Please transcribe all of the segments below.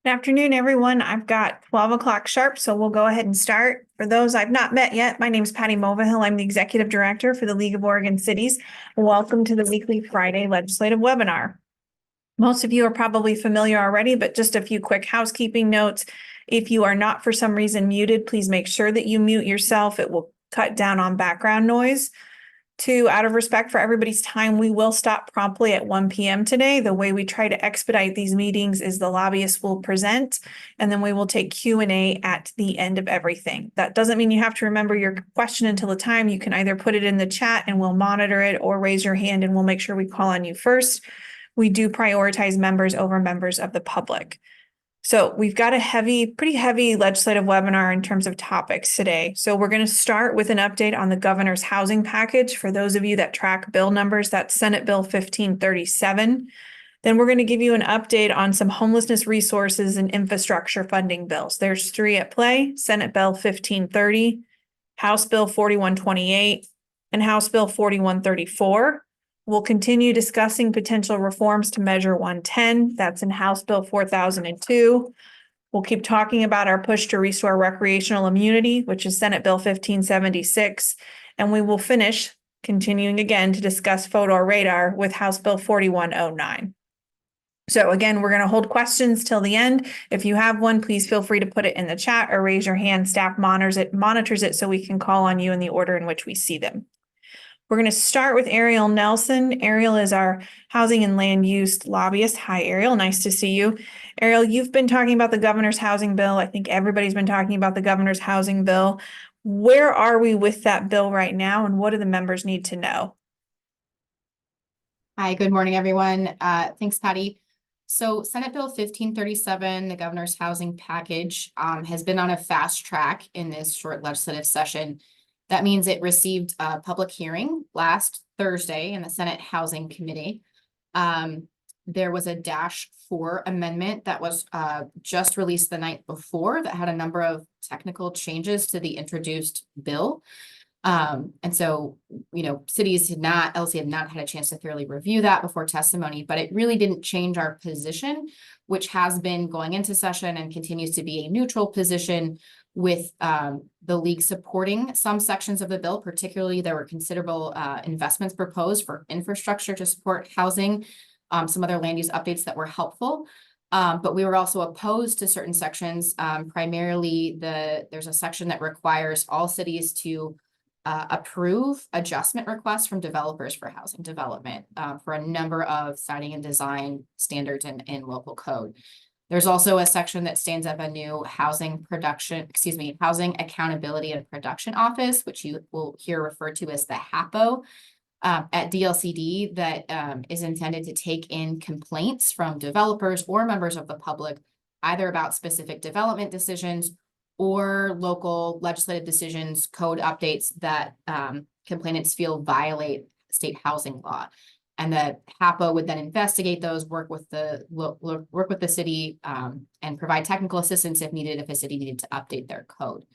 Good afternoon, everyone. I've got 12 o'clock sharp, so we'll go ahead and start. For those I've not met yet, my name is Patty Mulvihill. I'm the Executive Director for the League of Oregon Cities. Welcome to the weekly Friday legislative webinar. Most of you are probably familiar already, but just a few quick housekeeping notes. If you are not for some reason muted, please make sure that you mute yourself. It will cut down on background noise. Two, out of respect for everybody's time, we will stop promptly at 1 p.m. today. The way we try to expedite these meetings is the lobbyists will present, and then we will take Q&A at the end of everything. That doesn't mean you have to remember your question until the time. You can either put it in the chat and we'll monitor it, or raise your hand and we'll make sure we call on you first. We do prioritize members over members of the public. So we've got a pretty heavy legislative webinar in terms of topics today. So we're going to start with an update on the governor's housing package. For those of you that track bill numbers, that's Senate Bill 1537. Then we're going to give you an update on some homelessness resources and infrastructure funding bills. There's three at play: Senate Bill 1530, House Bill 4128, and House Bill 4134. We'll continue discussing potential reforms to Measure 110. That's in House Bill 4002. We'll keep talking about our push to restore recreational immunity, which is Senate Bill 1576. And we will finish, continuing again to discuss photo radar, with House Bill 4109. So again, we're going to hold questions till the end. If you have one, please feel free to put it in the chat or raise your hand. Staff monitors it so we can call on you in the order in which we see them. We're going to start with Ariel Nelson. Ariel is our housing and land use lobbyist. Hi, Ariel. Nice to see you. Ariel, you've been talking about the governor's housing bill. I think everybody's been talking about the governor's housing bill. Where are we with that bill right now, and what do the members need to know? Hi, good morning, everyone. Thanks, Patty. So Senate Bill 1537, the governor's housing package, has been on a fast track in this short legislative session. That means it received a public hearing last Thursday in the Senate Housing Committee. There was a -4 amendment that was just released the night before that had a number of technical changes to the introduced bill. And so, LC had not had a chance to thoroughly review that before testimony, but it really didn't change our position, which has been going into session and continues to be a neutral position, with the league supporting some sections of the bill. Particularly, there were considerable investments proposed for infrastructure to support housing, some other land use updates that were helpful. But we were also opposed to certain sections. Primarily, there's a section that requires all cities to approve adjustment requests from developers for housing development for a number of siting and design standards in local code. There's also a section that stands up a new housing accountability and production office, which you will hear referred to as the HAPO at DLCD, that is intended to take in complaints from developers or members of the public, either about specific development decisions or local legislative decisions, code updates that complainants feel violate state housing law. And the HAPO would then investigate those, work with the city, and provide technical assistance if needed, if a city needed to update their code.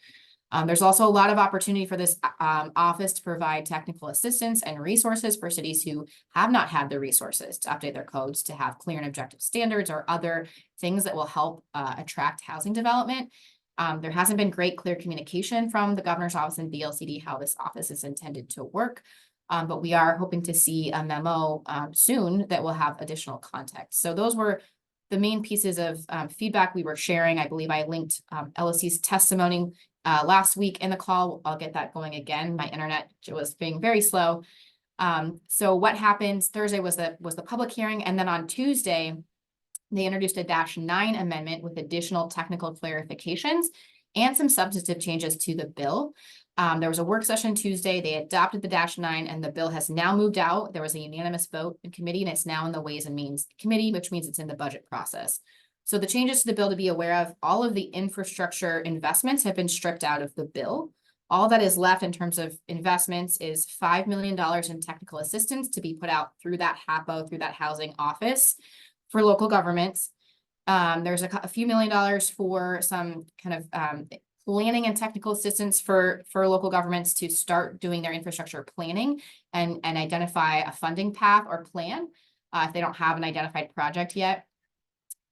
There's also a lot of opportunity for this office to provide technical assistance and resources for cities who have not had the resources to update their codes, to have clear and objective standards or other things that will help attract housing development. There hasn't been great, clear communication from the governor's office and DLCD how this office is intended to work. But we are hoping to see a memo soon that will have additional context. So those were the main pieces of feedback we were sharing. I believe I linked LSC's testimony last week in the call. I'll get that going again. My internet was being very slow. So what happened Thursday was the public hearing, and then on Tuesday, they introduced a -9 amendment with additional technical clarifications and some substantive changes to the bill. There was a work session Tuesday. They adopted the -9, and the bill has now moved out. There was a unanimous vote in committee, and it's now in the Ways and Means Committee, which means it's in the budget process. So the changes to the bill to be aware of: all of the infrastructure investments have been stripped out of the bill. All that is left in terms of investments is $5 million in technical assistance to be put out through that HAPO, through that housing office for local governments. There's a few $1 million for some kind of planning and technical assistance for local governments to start doing their infrastructure planning and identify a funding path or plan if they don't have an identified project yet.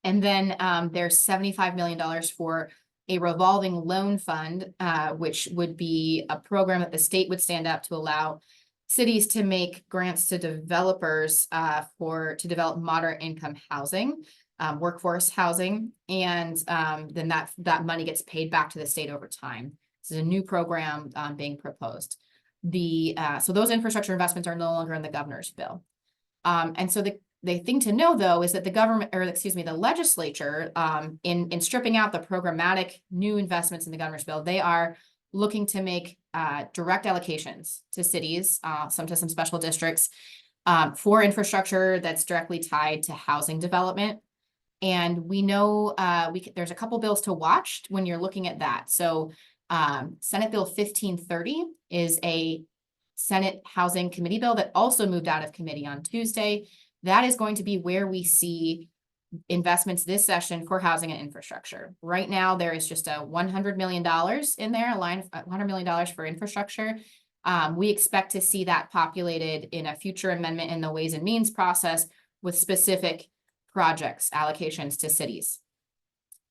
And then there's $75 million for a revolving loan fund, which would be a program that the state would stand up to allow cities to make grants to developers to develop moderate income housing, workforce housing, and then that money gets paid back to the state over time. This is a new program being proposed. So those infrastructure investments are no longer in the governor's bill. And so the thing to know, though, is that the legislature, in stripping out the programmatic new investments in the governor's bill, they are looking to make direct allocations to cities, some special districts, for infrastructure that's directly tied to housing development. And we know there's a couple bills to watch when you're looking at that. So Senate Bill 1530 is a Senate Housing Committee bill that also moved out of committee on Tuesday. That is going to be where we see investments this session for housing and infrastructure. Right now, there is just a $100 million in there, a line of $100 million for infrastructure. We expect to see that populated in a future amendment in the Ways and Means process with specific projects, allocations to cities.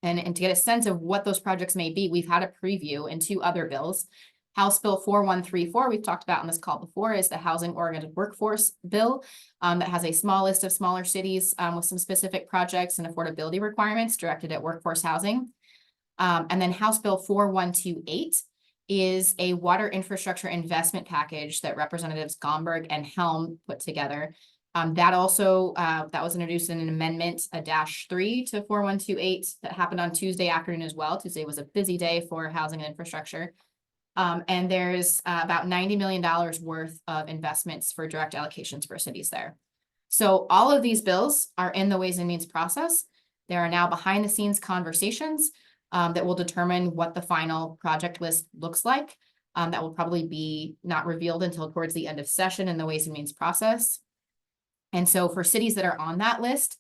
And to get a sense of what those projects may be, we've had a preview in two other bills. House Bill 4134, we've talked about in this call before, is the Housing Oriented Workforce Bill that has a small list of smaller cities with some specific projects and affordability requirements directed at workforce housing. And then House Bill 4128 is a water infrastructure investment package that Representatives Gomberg and Helm put together. That was introduced in an amendment, a -3 to 4128 that happened on Tuesday afternoon as well. Tuesday was a busy day for housing and infrastructure. And there's about $90 million worth of investments for direct allocations for cities there. So all of these bills are in the Ways and Means process. There are now behind the scenes conversations that will determine what the final project list looks like. That will probably be not revealed until towards the end of session in the Ways and Means process. And so for cities that are on that list,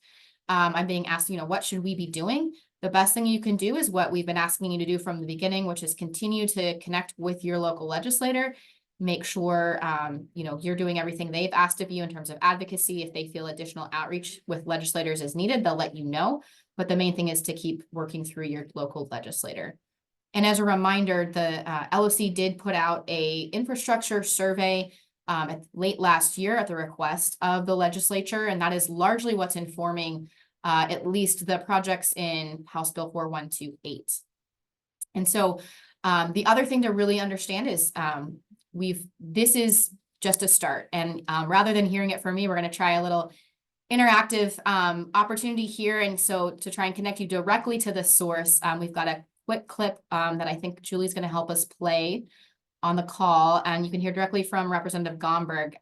I'm being asked, what should we be doing? The best thing you can do is what we've been asking you to do from the beginning, which is continue to connect with your local legislator. Make sure, you're doing everything they've asked of you in terms of advocacy. If they feel additional outreach with legislators is needed, they'll let you know. But the main thing is to keep working through your local legislator. And as a reminder, the LOC did put out a infrastructure survey late last year at the request of the legislature, and that is largely what's informing at least the projects in House Bill 4128. And so the other thing to really understand is this is just a start. And rather than hearing it from me, we're going to try a little interactive opportunity here. And so to try and connect you directly to the source, we've got a quick clip that I think Julie's going to help us play on the call. And you can hear directly from Representative Gomberg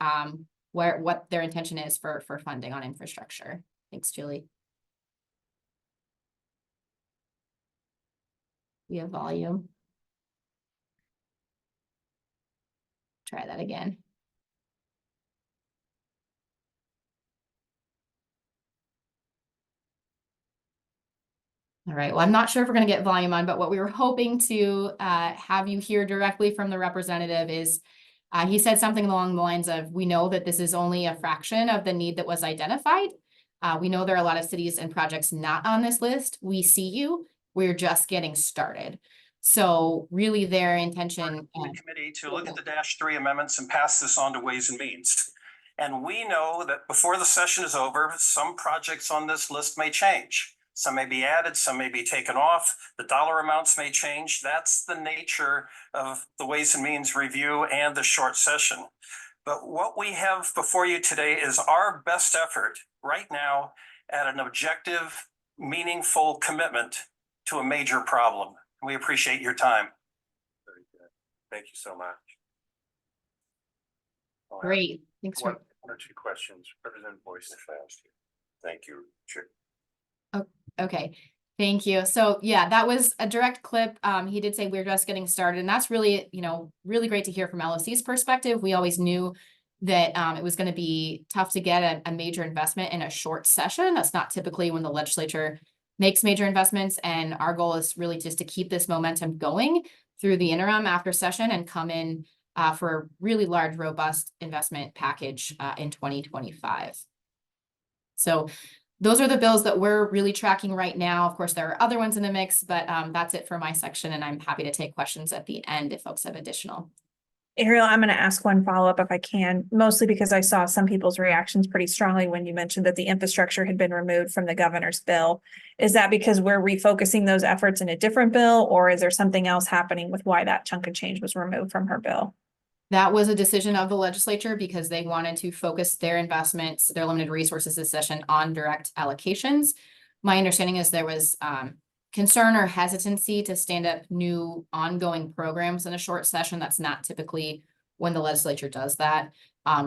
what their intention is for funding on infrastructure. Thanks, Julie. We have volume. Try that again. All right, well, I'm not sure if we're going to get volume on, but what we were hoping to have you hear directly from the representative is he said something along the lines of, we know that this is only a fraction of the need that was identified. We know there are a lot of cities and projects not on this list. We see you. We're just getting started. So really their intention. Committee to look at the -3 amendments and pass this on to Ways and Means. And we know that before the session is over, some projects on this list may change. Some may be added, some may be taken off. The dollar amounts may change. That's the nature of the Ways and Means review and the short session. But what we have before you today is our best effort right now at an objective, meaningful commitment to a major problem. We appreciate your time. Very good. Thank you so much. Great. Thanks for one or two questions. Representative Boyce fast. Thank you, Chair. Okay, thank you. So yeah, that was a direct clip. He did say we're just getting started, and that's really, really great to hear from LOC's perspective. We always knew that it was going to be tough to get a major investment in a short session. That's not typically when the legislature makes major investments, and our goal is really just to keep this momentum going through the interim after session and come in for a really large, robust investment package in 2025. So those are the bills that we're really tracking right now. Of course, there are other ones in the mix, but that's it for my section, and I'm happy to take questions at the end if folks have additional. Ariel, I'm going to ask one follow-up if I can, mostly because I saw some people's reactions pretty strongly when you mentioned that the infrastructure had been removed from the governor's bill. Is that because we're refocusing those efforts in a different bill, or is there something else happening with why that chunk of change was removed from her bill? That was a decision of the legislature because they wanted to focus their investments, their limited resources this session on direct allocations. My understanding is there was concern or hesitancy to stand up new ongoing programs in a short session. That's not typically when the legislature does that.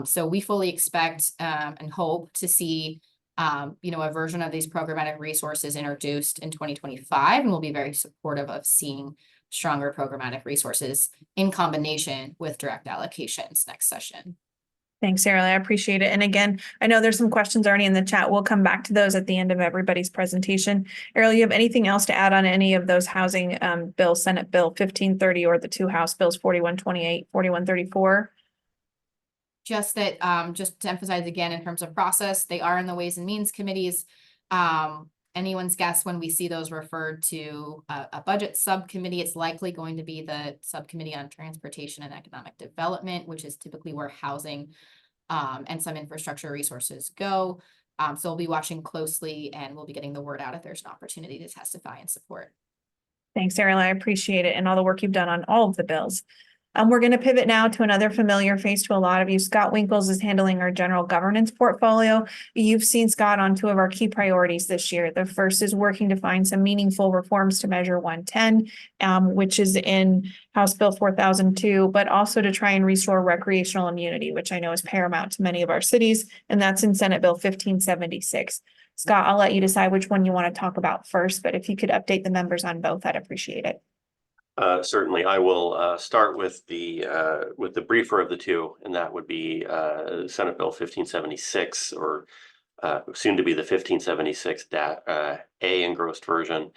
So we fully expect and hope to see a version of these programmatic resources introduced in 2025, and we'll be very supportive of seeing stronger programmatic resources in combination with direct allocations next session. Thanks, Ariel. I appreciate it. And again, I know there's some questions already in the chat. We'll come back to those at the end of everybody's presentation. Ariel, you have anything else to add on any of those housing bills, Senate Bill 1530 or the two House bills 4128, 4134? Just that, just to emphasize again, in terms of process, they are in the Ways and Means committees. Anyone's guess when we see those referred to a budget subcommittee, it's likely going to be the subcommittee on transportation and economic development, which is typically where housing and some infrastructure resources go. So we'll be watching closely, and we'll be getting the word out if there's an opportunity to testify and support. Thanks, Ariel. I appreciate it and all the work you've done on all of the bills. We're going to pivot now to another familiar face to a lot of you. Scott Winkles is handling our general governance portfolio. You've seen Scott on two of our key priorities this year. The first is working to find some meaningful reforms to Measure 110, which is in House Bill 4002, but also to try and restore recreational immunity, which I know is paramount to many of our cities, and that's in Senate Bill 1576. Scott, I'll let you decide which one you want to talk about first, but if you could update the members on both, I'd appreciate it. Certainly, I will start with the briefer of the two, and that would be Senate Bill 1576, or soon to be the 1576 A engrossed version.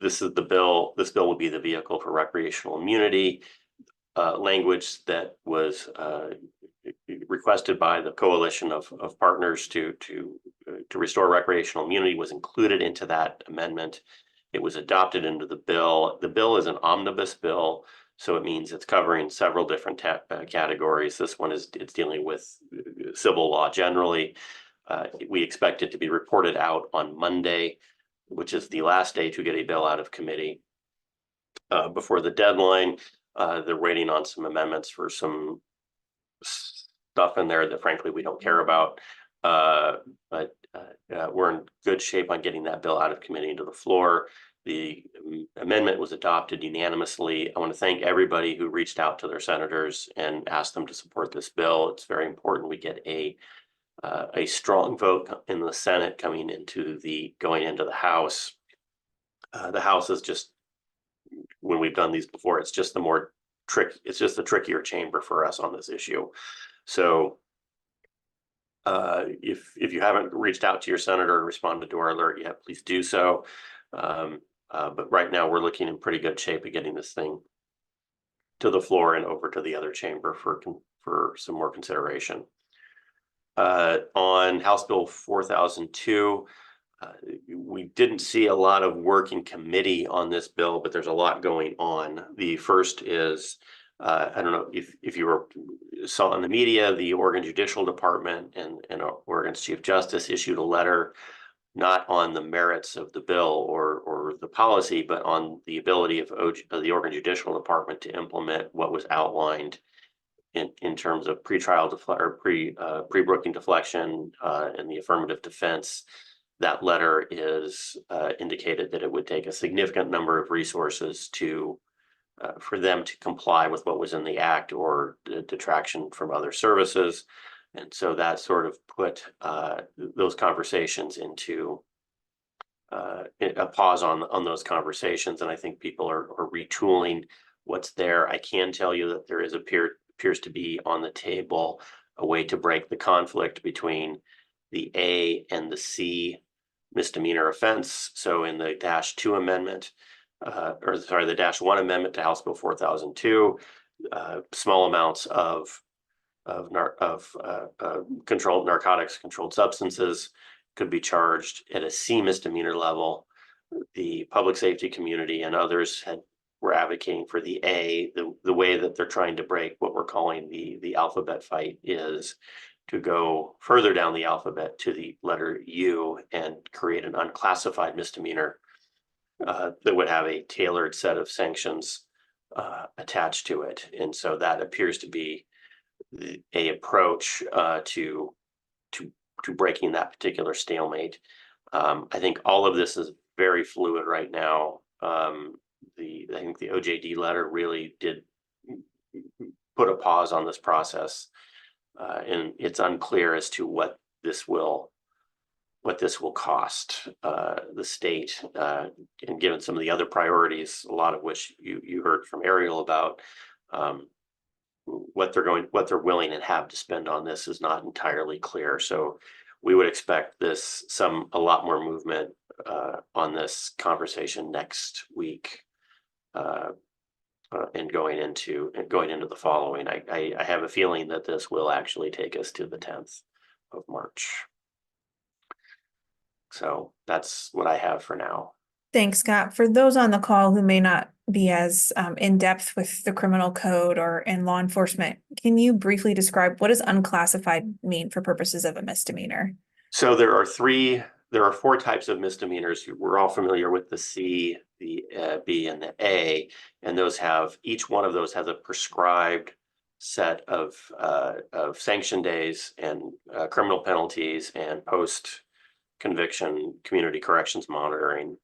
This is the bill. This bill would be the vehicle for recreational immunity. Language that was requested by the coalition of partners to restore recreational immunity was included into that amendment. It was adopted into the bill. The bill is an omnibus bill, so it means it's covering several different categories. This one is dealing with civil law generally. We expect it to be reported out on Monday, which is the last day to get a bill out of committee before the deadline. They're waiting on some amendments for some stuff in there that frankly we don't care about. But we're in good shape on getting that bill out of committee into the floor. The amendment was adopted unanimously. I want to thank everybody who reached out to their senators and asked them to support this bill. It's very important we get a strong vote in the Senate going into the House. The House is just, when we've done these before, it's just it's just the trickier chamber for us on this issue. So if you haven't reached out to your senator or responded to our alert yet, please do so. But right now we're looking in pretty good shape of getting this thing to the floor and over to the other chamber for some more consideration. On House Bill 4002, we didn't see a lot of work in committee on this bill, but there's a lot going on. The first is, I don't know if you saw in the media, the Oregon Judicial Department and Oregon's Chief Justice issued a letter not on the merits of the bill or the policy, but on the ability of the Oregon Judicial Department to implement what was outlined in terms of pre-trial pre-booking deflection and the affirmative defense. That letter is indicated that it would take a significant number of resources for them to comply with what was in the act or detraction from other services. And so that sort of put those conversations into a pause on those conversations. And I think people are retooling what's there. I can tell you that there appears to be on the table a way to break the conflict between the A and the C misdemeanor offense. So in the -2 amendment, the -1 amendment to House Bill 4002, small amounts of controlled narcotics, controlled substances could be charged at a C misdemeanor level. The public safety community and others were advocating for the A. The way that they're trying to break what we're calling the alphabet fight is to go further down the alphabet to the letter U and create an unclassified misdemeanor that would have a tailored set of sanctions attached to it. And so that appears to be a approach to breaking that particular stalemate. I think all of this is very fluid right now. I think the OJD letter really did put a pause on this process, and it's unclear as to what this will cost the state, and given some of the other priorities, a lot of which you heard from Ariel about, what they're willing and have to spend on this is not entirely clear. So we would expect a lot more movement on this conversation next week, and going into the following. I have a feeling that this will actually take us to the 10th of March. So that's what I have for now. Thanks, Scott. For those on the call who may not be as in depth with the criminal code or in law enforcement, can you briefly describe what does unclassified mean for purposes of a misdemeanor? So there are 4 types of misdemeanors. We're all familiar with the C, the B, and the A, and each one of those has a prescribed set of sanction days and criminal penalties and post-conviction community corrections monitoring.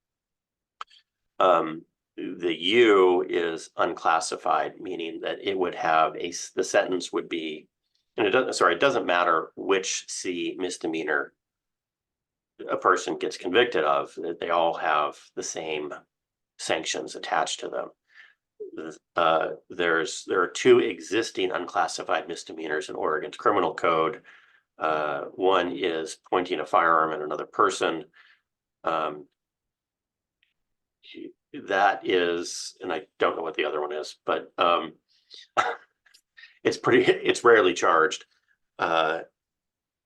The U is unclassified, meaning that it would have the sentence would be, and it doesn't matter which C misdemeanor a person gets convicted of, that they all have the same sanctions attached to them. There are 2 existing unclassified misdemeanors in Oregon's criminal code. One is pointing a firearm at another person. That is, and I don't know what the other one is, but it's rarely charged. But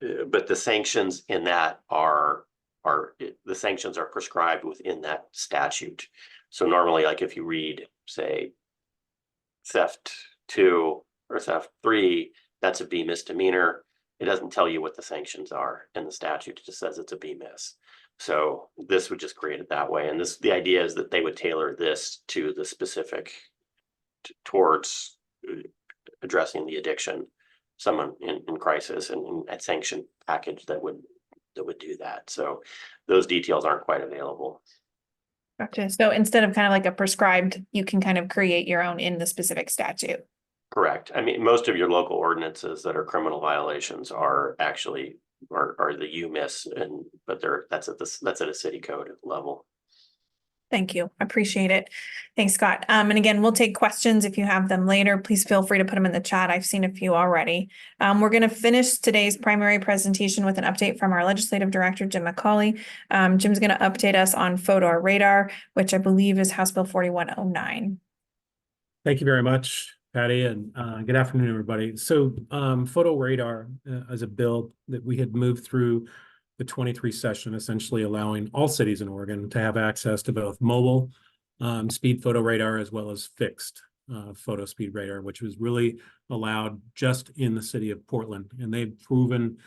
the sanctions in that are prescribed within that statute. So normally, like if you read, say, theft 2 or theft 3, that's a B misdemeanor. It doesn't tell you what the sanctions are in the statute. It just says it's a B mis. So this would just create it that way. And the idea is that they would tailor this to the specific towards addressing the addiction, someone in crisis, and a sanction package that would do that. So those details aren't quite available. Gotcha. So instead of kind of like a prescribed, you can kind of create your own in the specific statute. Correct. I mean, most of your local ordinances that are criminal violations are actually are the UMIS, but that's at a city code level. Thank you. I appreciate it. Thanks, Scott. And again, we'll take questions if you have them later. Please feel free to put them in the chat. I've seen a few already. We're going to finish today's primary presentation with an update from our legislative director, Jim McCauley. Jim's going to update us on photo radar, which I believe is House Bill 4109. Thank you very much, Patty, and good afternoon, everybody. So photo radar is a bill that we had moved through the 23 session, essentially allowing all cities in Oregon to have access to both mobile speed photo radar as well as fixed photo speed radar, which was really allowed just in the city of Portland. And they've proven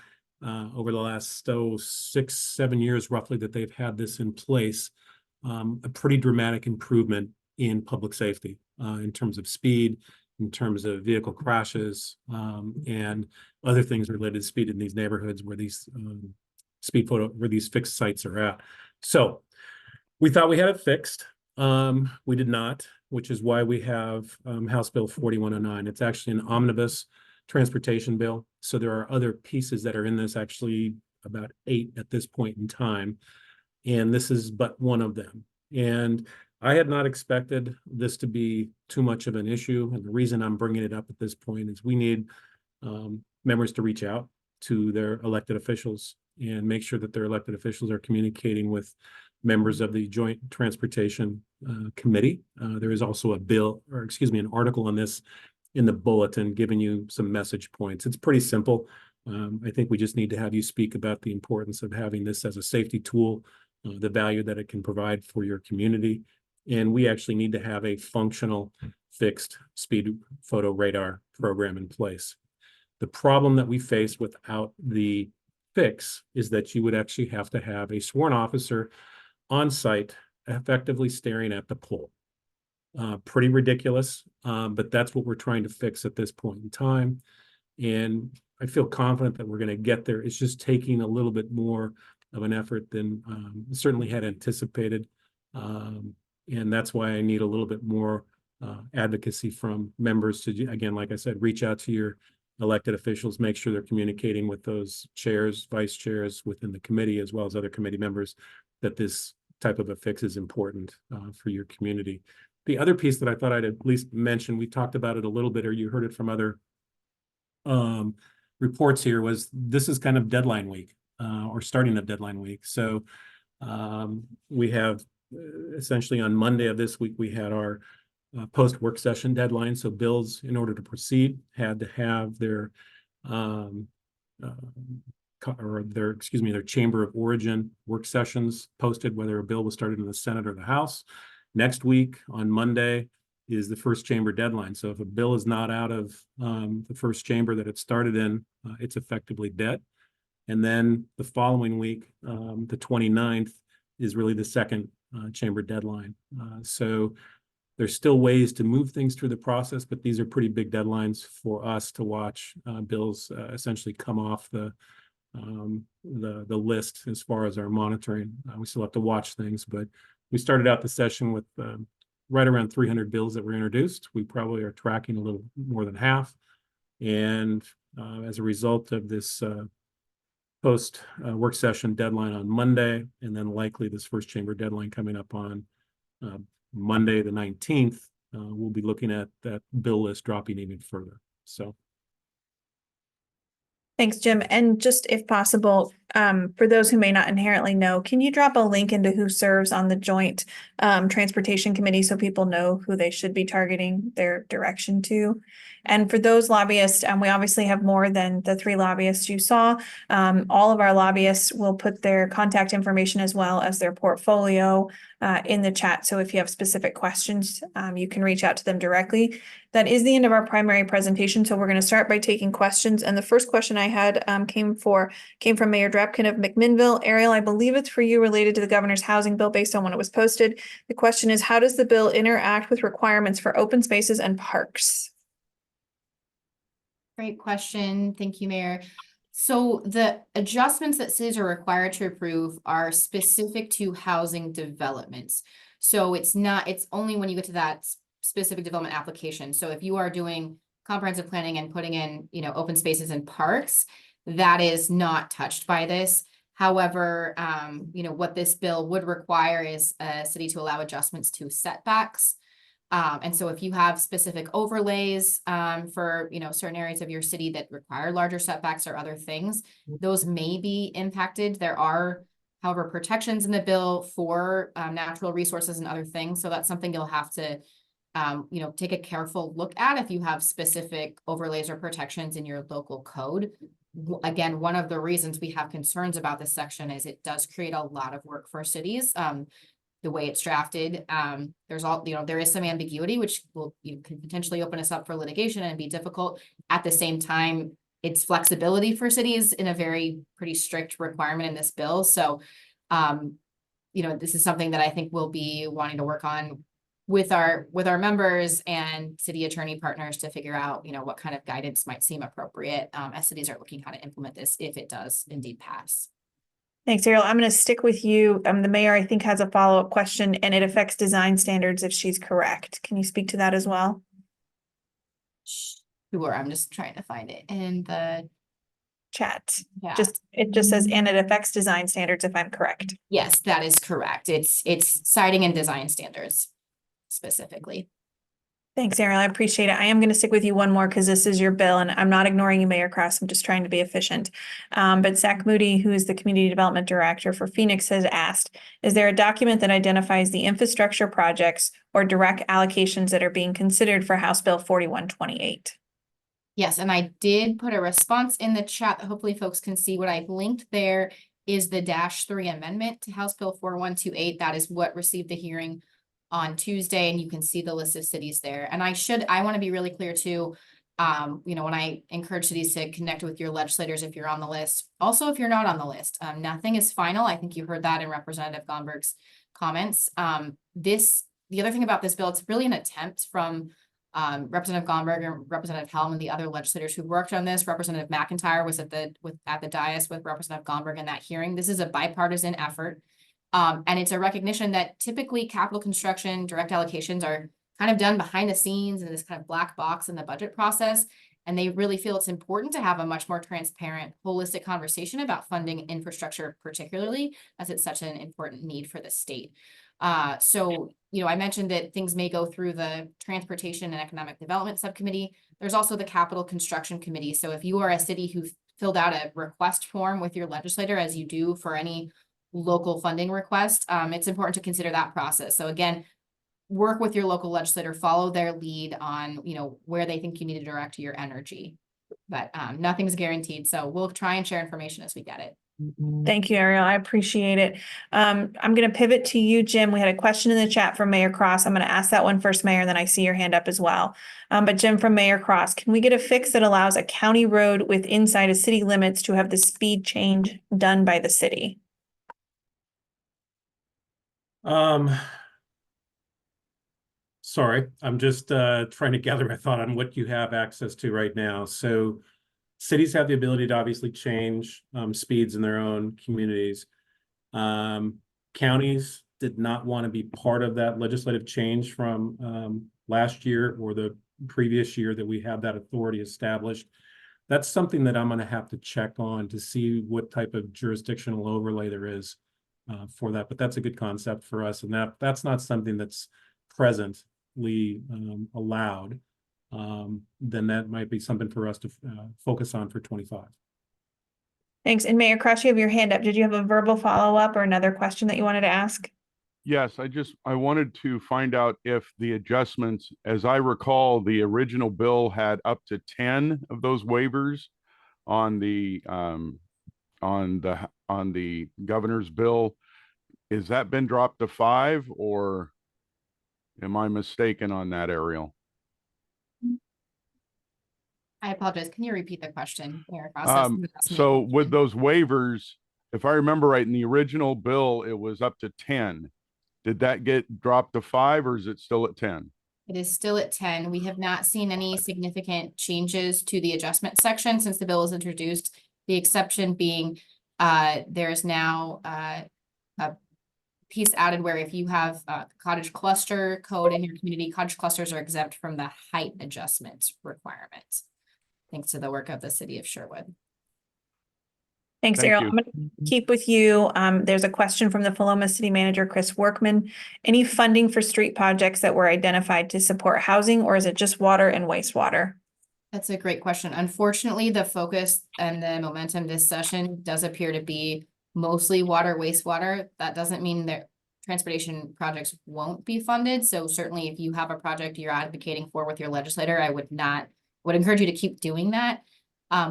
over the last 6-7 years roughly that they've had this in place, a pretty dramatic improvement in public safety in terms of speed, in terms of vehicle crashes, and other things related to speed in these neighborhoods where these where these fixed sites are at. So we thought we had it fixed. We did not, which is why we have House Bill 4109. It's actually an omnibus transportation bill. So there are other pieces that are in this, actually about 8 at this point in time. And this is but one of them. And I had not expected this to be too much of an issue. And the reason I'm bringing it up at this point is we need members to reach out to their elected officials and make sure that their elected officials are communicating with members of the Joint Transportation Committee. There is also an article on this in the bulletin giving you some message points. It's pretty simple. I think we just need to have you speak about the importance of having this as a safety tool, the value that it can provide for your community. And we actually need to have a functional fixed speed photo radar program in place. The problem that we face without the fix is that you would actually have to have a sworn officer on site effectively staring at the pole. Pretty ridiculous, but that's what we're trying to fix at this point in time. And I feel confident that we're going to get there. It's just taking a little bit more of an effort than certainly had anticipated. And that's why I need a little bit more advocacy from members to, again, like I said, reach out to your elected officials, make sure they're communicating with those chairs, vice chairs within the committee, as well as other committee members, that this type of a fix is important for your community. The other piece that I thought I'd at least mention, we talked about it a little bit, or you heard it from other reports here, was this is kind of deadline week or starting of deadline week. So we have essentially on Monday of this week, we had our post work session deadline. So bills, in order to proceed, had to have their their chamber of origin work sessions posted, whether a bill was started in the Senate or the House. Next week on Monday is the first chamber deadline. So if a bill is not out of the first chamber that it started in, it's effectively dead. And then the following week, the 29th, is really the second chamber deadline. So there's still ways to move things through the process, but these are pretty big deadlines for us to watch bills essentially come off the list as far as our monitoring. We still have to watch things, but we started out the session with right around 300 bills that were introduced. We probably are tracking a little more than half. And as a result of this post work session deadline on Monday, and then likely this first chamber deadline coming up on Monday, the 19th, we'll be looking at that bill list dropping even further. So. Thanks, Jim. And just if possible, for those who may not inherently know, can you drop a link into who serves on the joint transportation committee so people know who they should be targeting their direction to? And for those lobbyists, we obviously have more than the 3 lobbyists you saw. All of our lobbyists will put their contact information as well as their portfolio in the chat. So if you have specific questions, you can reach out to them directly. That is the end of our primary presentation. So we're going to start by taking questions. And the first question I had came from Mayor Drapkin of McMinnville. Ariel, I believe it's for you, related to the governor's housing bill based on when it was posted. The question is, how does the bill interact with requirements for open spaces and parks? Great question. Thank you, Mayor. So the adjustments that cities are required to approve are specific to housing developments. So it's only when you get to that specific development application. So if you are doing comprehensive planning and putting in, open spaces and parks, that is not touched by this. However, what this bill would require is a city to allow adjustments to setbacks. And so if you have specific overlays for, certain areas of your city that require larger setbacks or other things, those may be impacted. There are, however, protections in the bill for natural resources and other things. So that's something you'll have to, take a careful look at if you have specific overlays or protections in your local code. Again, one of the reasons we have concerns about this section is it does create a lot of work for cities. The way it's drafted, there is some ambiguity, which can potentially open us up for litigation and be difficult. At the same time, it's flexibility for cities in a pretty strict requirement in this bill. So, this is something that I think we'll be wanting to work on with our members and city attorney partners to figure out, what kind of guidance might seem appropriate as cities are looking how to implement this if it does indeed pass. Thanks, Ariel. I'm going to stick with you. The mayor, I think, has a follow-up question, and it affects design standards if she's correct. Can you speak to that as well? Sure. I'm just trying to find it in the chat. Yeah. It just says, and it affects design standards if I'm correct. Yes, that is correct. It's citing and design standards specifically. Thanks, Ariel. I appreciate it. I am going to stick with you one more because this is your bill, and I'm not ignoring you, Mayor Cross. I'm just trying to be efficient. But Zach Moody, who is the Community Development Director for Phoenix, has asked, is there a document that identifies the infrastructure projects or direct allocations that are being considered for House Bill 4128? Yes, and I did put a response in the chat that hopefully folks can see. What I've linked there is the -3 amendment to House Bill 4128. That is what received the hearing on Tuesday, and you can see the list of cities there. And I want to be really clear too, when I encourage cities to connect with your legislators if you're on the list. Also, if you're not on the list, nothing is final. I think you heard that in Representative Gomberg's comments. The other thing about this bill, it's really an attempt from Representative Gomberg and Representative Helm and the other legislators who worked on this. Representative McIntyre was at the dais with Representative Gomberg in that hearing. This is a bipartisan effort. And it's a recognition that typically capital construction, direct allocations are kind of done behind the scenes in this kind of black box in the budget process. And they really feel it's important to have a much more transparent, holistic conversation about funding infrastructure, particularly as it's such an important need for the state. I mentioned that things may go through the Transportation and Economic Development Subcommittee. There's also the Capital Construction Committee. So if you are a city who filled out a request form with your legislator, as you do for any local funding request, it's important to consider that process. So again, work with your local legislator, follow their lead on, where they think you need to direct your energy. But nothing's guaranteed. So we'll try and share information as we get it. Thank you, Ariel. I appreciate it. I'm going to pivot to you, Jim. We had a question in the chat from Mayor Cross. I'm going to ask that one first, Mayor, then I see your hand up as well. But Jim, from Mayor Cross, can we get a fix that allows a county road with inside of city limits to have the speed change done by the city? Sorry, I'm just trying to gather my thought on what you have access to right now. So cities have the ability to obviously change speeds in their own communities. Counties did not want to be part of that legislative change from last year or the previous year that we had that authority established. That's something that I'm going to have to check on to see what type of jurisdictional overlay there is for that. But that's a good concept for us, and that's not something that's presently allowed. Then that might be something for us to focus on for 25. Thanks. And Mayor Cross, you have your hand up. Did you have a verbal follow-up or another question that you wanted to ask? Yes, I wanted to find out if the adjustments, as I recall, the original bill had up to 10 of those waivers on the governor's bill. Is that been dropped to 5, or am I mistaken on that, Ariel? I apologize. Can you repeat the question, Mayor Cross? So with those waivers, if I remember right, in the original bill, it was up to 10. Did that get dropped to 5, or is it still at 10? It is still at 10. We have not seen any significant changes to the adjustment section since the bill was introduced. The exception being there's now a piece added where if you have a cottage cluster code in your community, cottage clusters are exempt from the height adjustment requirements, thanks to the work of the city of Sherwood. Thanks, Thank Ariel. you. I'm going to keep with you. There's a question from the Paloma City Manager, Chris Workman. Any funding for street projects that were identified to support housing, or is it just water and wastewater? That's a great question. Unfortunately, the focus and the momentum this session does appear to be mostly water, wastewater. That doesn't mean that transportation projects won't be funded. So certainly if you have a project you're advocating for with your legislator, I would encourage you to keep doing that.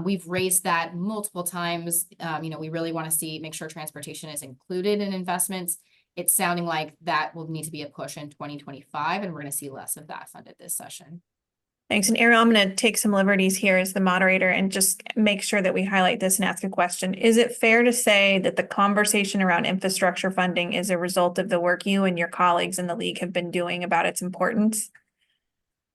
We've raised that multiple times. We really want to make sure transportation is included in investments. It's sounding like that will need to be a push in 2025, and we're going to see less of that funded this session. Thanks. And Ariel, I'm going to take some liberties here as the moderator and just make sure that we highlight this and ask a question. Is it fair to say that the conversation around infrastructure funding is a result of the work you and your colleagues in the league have been doing about its importance?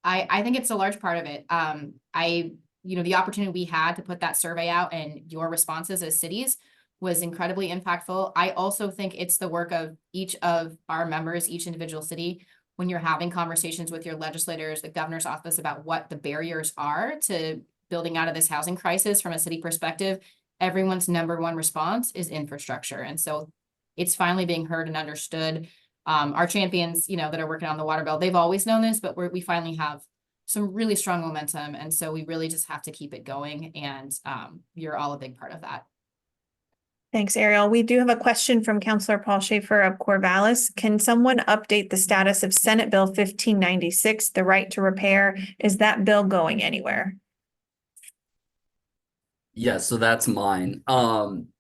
I think it's a large part of it. The opportunity we had to put that survey out and your responses as cities was incredibly impactful. I also think it's the work of each of our members, each individual city, when you're having conversations with your legislators, the governor's office about what the barriers are to building out of this housing crisis from a city perspective, everyone's number one response is infrastructure. And so it's finally being heard and understood. Our champions, that are working on the water bill, they've always known this, but we finally have some really strong momentum. And so we really just have to keep it going. And you're all a big part of that. Thanks, Ariel. We do have a question from Councilor Paul Schaefer of Corvallis. Can someone update the status of Senate Bill 1596, the right to repair? Is that bill going anywhere? Yeah, so that's mine.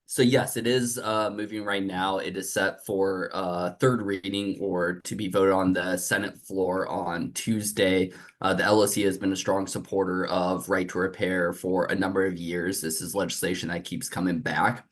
So yes, it is moving right now. It is set for third reading or to be voted on the Senate floor on Tuesday. The LOC has been a strong supporter of right to repair for a number of years. This is legislation that keeps coming back.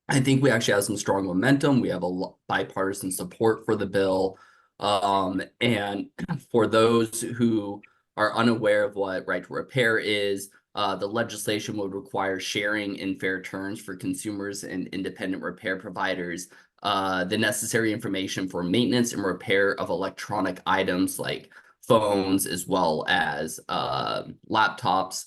I think we actually have some strong momentum. We have a bipartisan support for the bill. And for those who are unaware of what right to repair is, the legislation would require sharing in fair terms for consumers and independent repair providers the necessary information for maintenance and repair of electronic items like phones as well as laptops.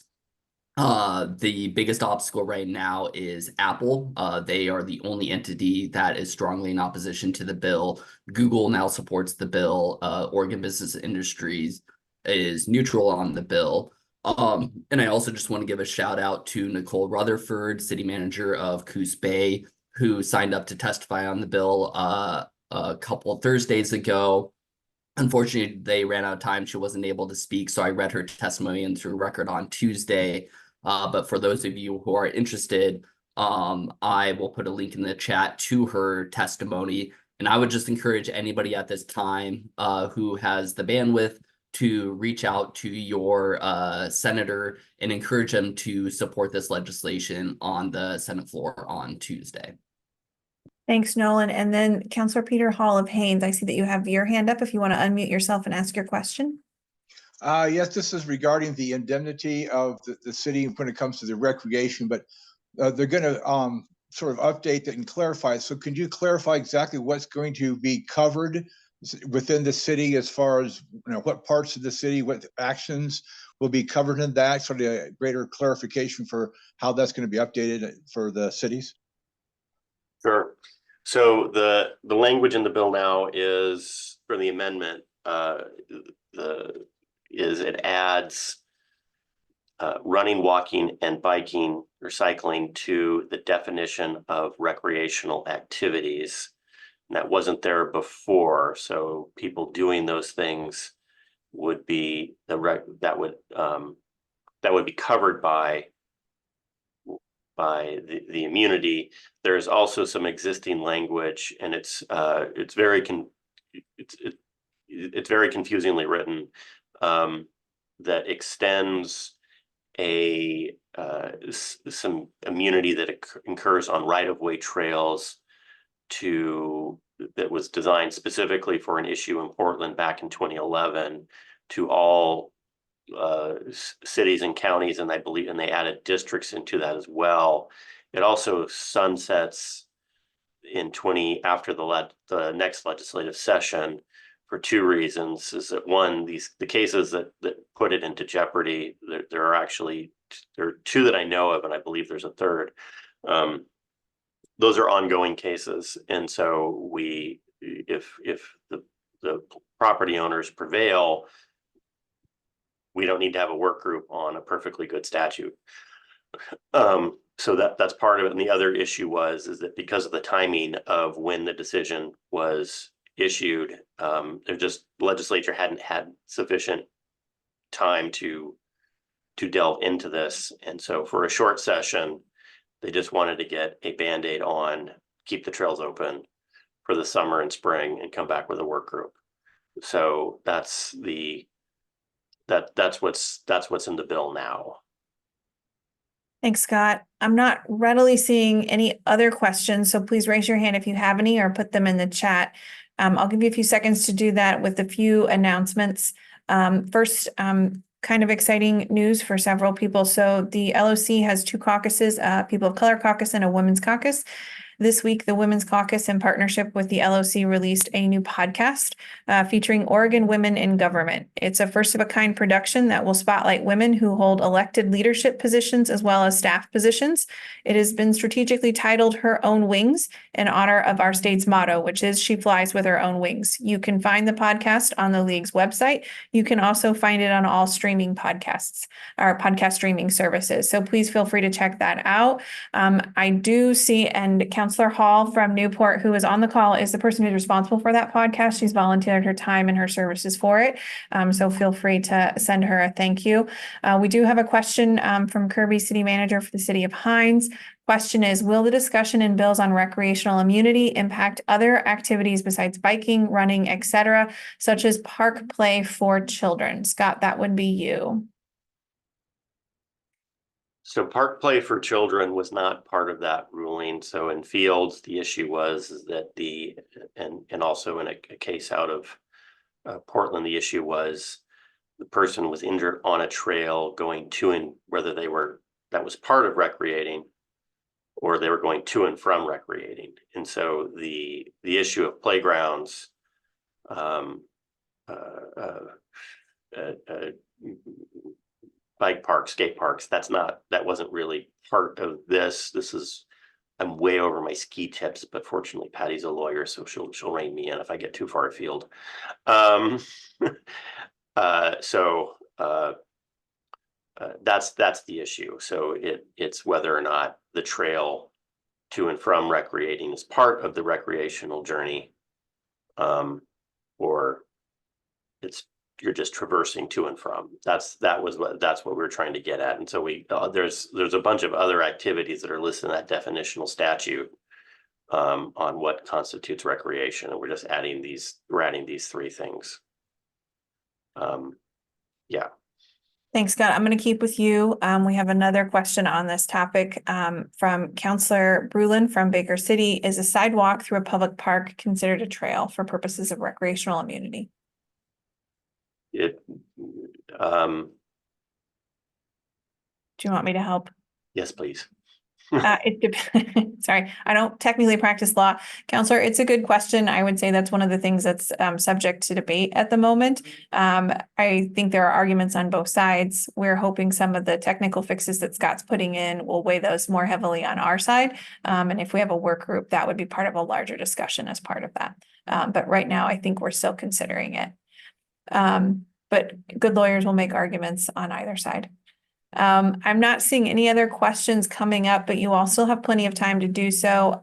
The biggest obstacle right now is Apple. They are the only entity that is strongly in opposition to the bill. Google now supports the bill. Oregon Business Industries is neutral on the bill. And I also just want to give a shout out to Nicole Rutherford, city manager of Coos Bay, who signed up to testify on the bill a couple of Thursdays ago. Unfortunately, they ran out of time. She wasn't able to speak, so I read her testimony into record on Tuesday. But for those of you who are interested, I will put a link in the chat to her testimony. And I would just encourage anybody at this time who has the bandwidth to reach out to your senator and encourage them to support this legislation on the Senate floor on Tuesday. Thanks, Nolan. And then Counselor Peter Hall of Haynes, I see that you have your hand up if you want to unmute yourself and ask your question. Yes, this is regarding the indemnity of the city when it comes to the recreation, but they're going to sort of update it and clarify it. So could you clarify exactly what's going to be covered within the city as far as what parts of the city, what actions will be covered in that, sort of a greater clarification for how that's going to be updated for the cities? Sure. So the language in the bill now is for the amendment. It adds running, walking, and biking or cycling to the definition of recreational activities. And that wasn't there before. So people doing those things would be that would be covered by the immunity. There's also some existing language, and it's very confusingly written, that extends some immunity that occurs on right-of-way trails that was designed specifically for an issue in Portland back in 2011 to all cities and counties, and I believe, and they added districts into that as well. It also sunsets after the next legislative session for two reasons. Is that one, the cases that put it into jeopardy, there are two that I know of, and I believe there's a third. Those are ongoing cases, and so if the property owners prevail, we don't need to have a work group on a perfectly good statute. So that's part of it. And the other issue is that because of the timing of when the decision was issued, the legislature hadn't had sufficient time to delve into this. And so for a short session, they just wanted to get a Band-Aid on, keep the trails open for the summer and spring, and come back with a work group. So that's what's in the bill now. Thanks, Scott. I'm not readily seeing any other questions, so please raise your hand if you have any or put them in the chat. I'll give you a few seconds to do that with a few announcements. First, kind of exciting news for several people. So the LOC has two caucuses, People of Color Caucus and a Women's Caucus. This week, the Women's Caucus, in partnership with the LOC, released a new podcast featuring Oregon women in government. It's a first-of-a-kind production that will spotlight women who hold elected leadership positions as well as staff positions. It has been strategically titled Her Own Wings in honor of our state's motto, which is She Flies with Her Own Wings. You can find the podcast on the League's website. You can also find it on all streaming podcasts or podcast streaming services. So please feel free to check that out. I do see, and Counselor Hall from Newport, who is on the call, is the person who's responsible for that podcast. She's volunteered her time and her services for it. So feel free to send her a thank you. We do have a question from Kirby, City Manager for the City of Hines. Question is, will the discussion in bills on recreational immunity impact other activities besides biking, running, etc., such as park play for children? Scott, that would be you. So park play for children was not part of that ruling. So in Fields, the issue was is that and also in a case out of Portland, the issue was the person was injured on a trail going to and whether that was part of recreating or they were going to and from recreating. And so the issue of playgrounds, bike parks, skate parks, that wasn't really part of this. I'm way over my ski tips, but fortunately Patty's a lawyer, so she'll rein me in if I get too far afield. That's the issue. So it's whether or not the trail to and from recreating is part of the recreational journey, or you're just traversing to and from. That's what we were trying to get at. And so there's a bunch of other activities that are listed in that definitional statute on what constitutes recreation, and we're adding these three things. Yeah. Thanks, Scott. I'm going to keep with you. We have another question on this topic from Counselor Brulin from Baker City. Is a sidewalk through a public park considered a trail for purposes of recreational immunity? Do you want me to help? Yes, please. Sorry, I don't technically practice law. Counselor, it's a good question. I would say that's one of the things that's subject to debate at the moment. I think there are arguments on both sides. We're hoping some of the technical fixes that Scott's putting in will weigh those more heavily on our side. And if we have a work group, that would be part of a larger discussion as part of that. But right now, I think we're still considering it. But good lawyers will make arguments on either side. I'm not seeing any other questions coming up, but you all still have plenty of time to do so.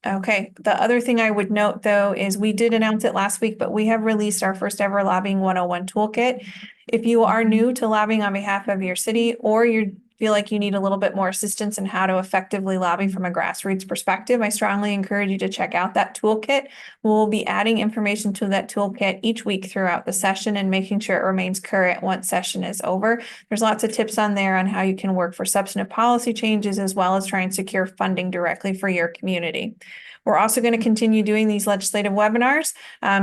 Okay, the other thing I would note though is we did announce it last week, but we have released our first ever Lobbying 101 toolkit. If you are new to lobbying on behalf of your city, or you feel like you need a little bit more assistance in how to effectively lobby from a grassroots perspective, I strongly encourage you to check out that toolkit. We'll be adding information to that toolkit each week throughout the session and making sure it remains current once session is over. There's lots of tips on there on how you can work for substantive policy changes, as well as try and secure funding directly for your community. We're also going to continue doing these legislative webinars.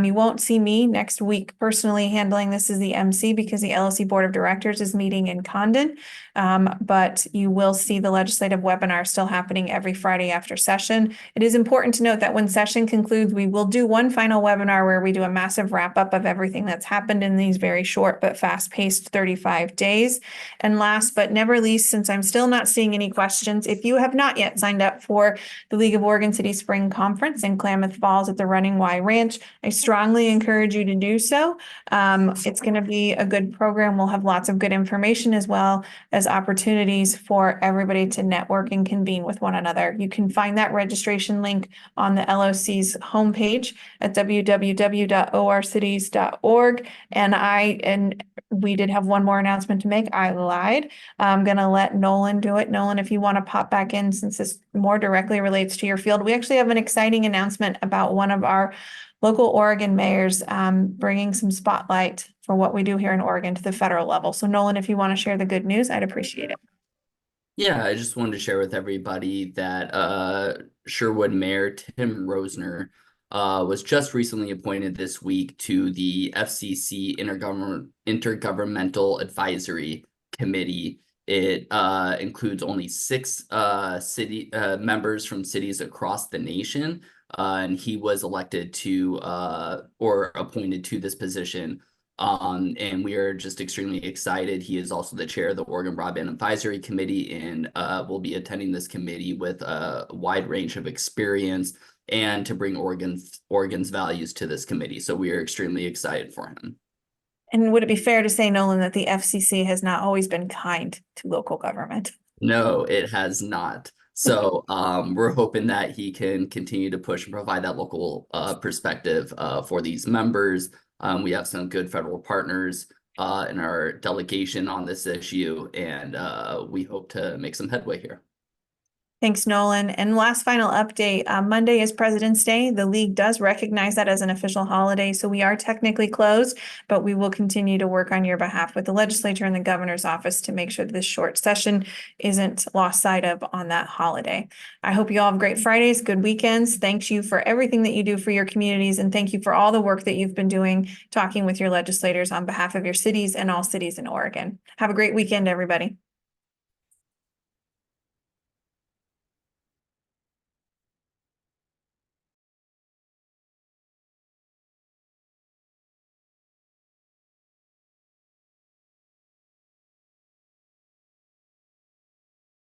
You won't see me next week personally handling this as the MC because the LLC Board of Directors is meeting in Condon. But you will see the legislative webinar still happening every Friday after session. It is important to note that when session concludes, we will do one final webinar where we do a massive wrap up of everything that's happened in these very short but fast-paced 35 days. And last but never least, since I'm still not seeing any questions, if you have not yet signed up for the League of Oregon City Spring Conference in Klamath Falls at the Running Y Ranch, I strongly encourage you to do so. It's going to be a good program. We'll have lots of good information as well as opportunities for everybody to network and convene with one another. You can find that registration link on the LOC's homepage at www.orcities.org. And we did have one more announcement to make. I lied. I'm going to let Nolan do it. Nolan, if you want to pop back in, since this more directly relates to your field, we actually have an exciting announcement about one of our local Oregon mayors bringing some spotlight for what we do here in Oregon to the federal level. So Nolan, if you want to share the good news, I'd appreciate it. Yeah, I just wanted to share with everybody that Sherwood Mayor Tim Rosner was just recently appointed this week to the FCC Intergovernmental Advisory Committee. It includes only 6 city members from cities across the nation, and he was elected to or appointed to this position. And we are just extremely excited. He is also the chair of the Oregon Broadband Advisory Committee, and will be attending this committee with a wide range of experience and to bring Oregon's values to this committee. So we are extremely excited for him. And would it be fair to say, Nolan, that the FCC has not always been kind to local government? No, it has not. So we're hoping that he can continue to push and provide that local perspective for these members. We have some good federal partners in our delegation on this issue, and we hope to make some headway here. Thanks, Nolan. And last final update, Monday is President's Day. The league does recognize that as an official holiday, so we are technically closed, but we will continue to work on your behalf with the legislature and the governor's office to make sure this short session isn't lost sight of on that holiday. I hope you all have great Fridays, good weekends. Thank you for everything that you do for your communities, and thank you for all the work that you've been doing, talking with your legislators on behalf of your cities and all cities in Oregon. Have a great weekend, everybody.